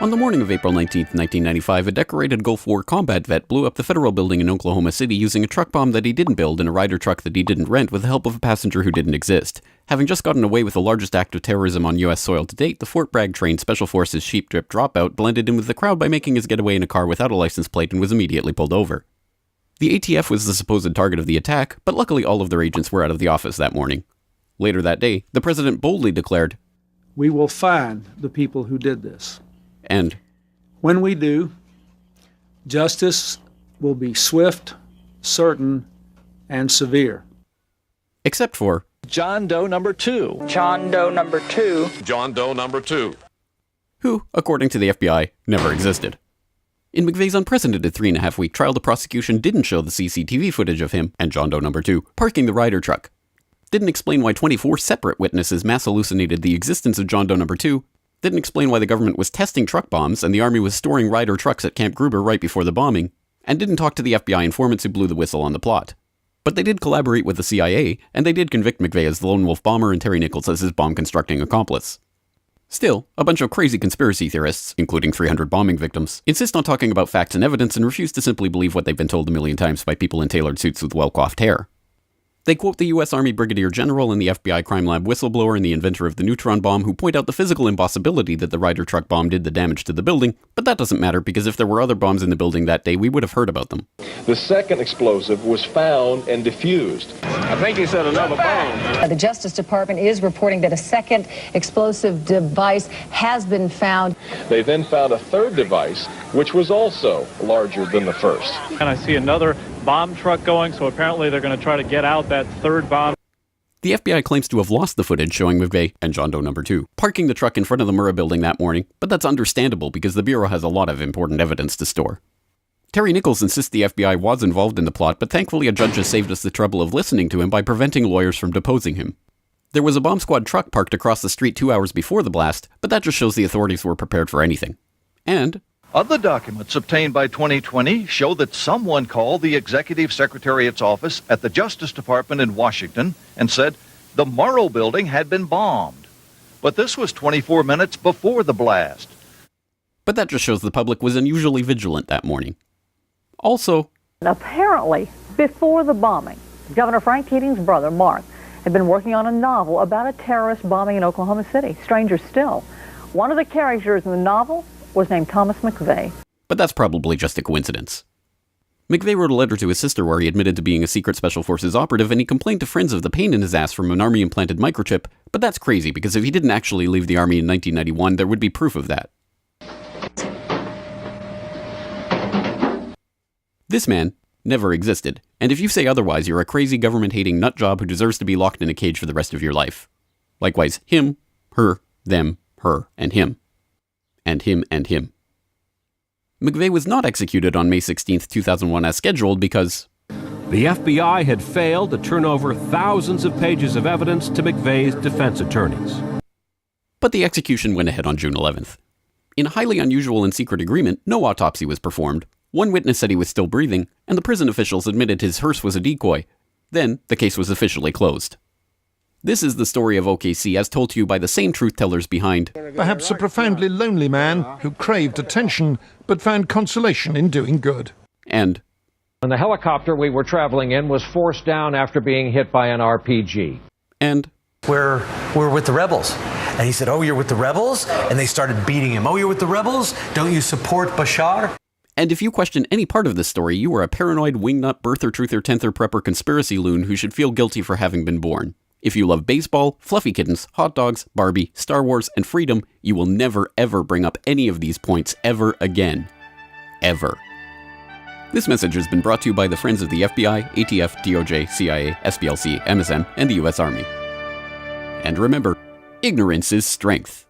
On the morning of April 19, 1995, a decorated Gulf War combat vet blew up the federal building in Oklahoma City using a truck bomb that he didn't build in a Ryder truck that he didn't rent with the help of a passenger who didn't exist. Having just gotten away with the largest act of terrorism on U.S. soil to date, the Fort Bragg-trained Special Forces Sheep Drip Dropout blended in with the crowd by making his getaway in a car without a license plate and was immediately pulled over. The ATF was the supposed target of the attack, but luckily all of their agents were out of the office that morning. Later that day, the president boldly declared, "We will find the people who did this. And when we do, justice will be swift, certain, and severe." Except for John Doe number 2. John Doe number 2. John Doe number 2. Who, according to the FBI, never existed. In McVeigh's unprecedented 3.5-week trial, the prosecution didn't show the CCTV footage of him and John Doe number 2 parking the Ryder truck. Didn't explain why 24 separate witnesses mass hallucinated the existence of John Doe number 2. Didn't explain why the government was testing truck bombs and the Army was storing Ryder trucks at Camp Gruber right before the bombing, and didn't talk to the FBI informants who blew the whistle on the plot. But they did collaborate with the CIA, and they did convict McVeigh as the lone wolf bomber and Terry Nichols as his bomb-constructing accomplice. Still, a bunch of crazy conspiracy theorists, including 300 bombing victims, insist on talking about facts and evidence and refuse to simply believe what they've been told a million times by people in tailored suits with well-coiffed hair. They quote the U.S. Army Brigadier General and the FBI crime lab whistleblower and the inventor of the neutron bomb who point out the physical impossibility that the Ryder truck bomb did the damage to the building, but that doesn't matter because if there were other bombs in the building that day, we would have heard about them. The second explosive was found and defused. I think he said another bomb. The Justice Department is reporting that a second explosive device has been found. They then found a third device, which was also larger than the first. And I see another bomb truck going, so apparently they're going to try to get out that third bomb. The FBI claims to have lost the footage showing McVeigh and John Doe number 2 parking the truck in front of the Murrah building that morning, but that's understandable because the Bureau has a lot of important evidence to store. Terry Nichols insists the FBI was involved in the plot, but thankfully a judge has saved us the trouble of listening to him by preventing lawyers from deposing him. There was a bomb squad truck parked across the street 2 hours before the blast, but that just shows the authorities were prepared for anything. And other documents obtained by 2020 show that someone called the Executive Secretariat's office at the Justice Department in Washington and said the Murrah building had been bombed. But this was 24 minutes before the blast. But that just shows the public was unusually vigilant that morning. Also, apparently, before the bombing, Governor Frank Keating's brother, Mark, had been working on a novel about a terrorist bombing in Oklahoma City. Stranger still, one of the characters in the novel was named Thomas McVeigh. But that's probably just a coincidence. McVeigh wrote a letter to his sister where he admitted to being a secret Special Forces operative, and he complained to friends of the pain in his ass from an Army-implanted microchip, but that's crazy because if he didn't actually leave the Army in 1991, there would be proof of that. This man never existed, and if you say otherwise, you're a crazy government-hating nutjob who deserves to be locked in a cage for the rest of your life. Likewise, him, her, them, her, and him. And him and him. McVeigh was not executed on May 16, 2001 as scheduled because the FBI had failed to turn over thousands of pages of evidence to McVeigh's defense attorneys. But the execution went ahead on June 11th. In a highly unusual and secret agreement, no autopsy was performed. One witness said he was still breathing, and the prison officials admitted his hearse was a decoy. Then, the case was officially closed. This is the story of OKC as told to you by the same truth-tellers behind perhaps a profoundly lonely man who craved attention but found consolation in doing good. And the helicopter we were traveling in was forced down after being hit by an RPG. And we're with the rebels. And he said, "Oh, you're with the rebels?" And they started beating him. "Oh, you're with the rebels? Don't you support Bashar?" And if you question any part of this story, you are a paranoid wingnut birther, truther, tenther, prepper conspiracy loon who should feel guilty for having been born. If you love baseball, fluffy kittens, hot dogs, Barbie, Star Wars, and freedom, you will never ever bring up any of these points ever again. Ever. This message has been brought to you by the friends of the FBI, ATF, DOJ, CIA, SPLC, MSM, and the US Army. And remember, ignorance is strength.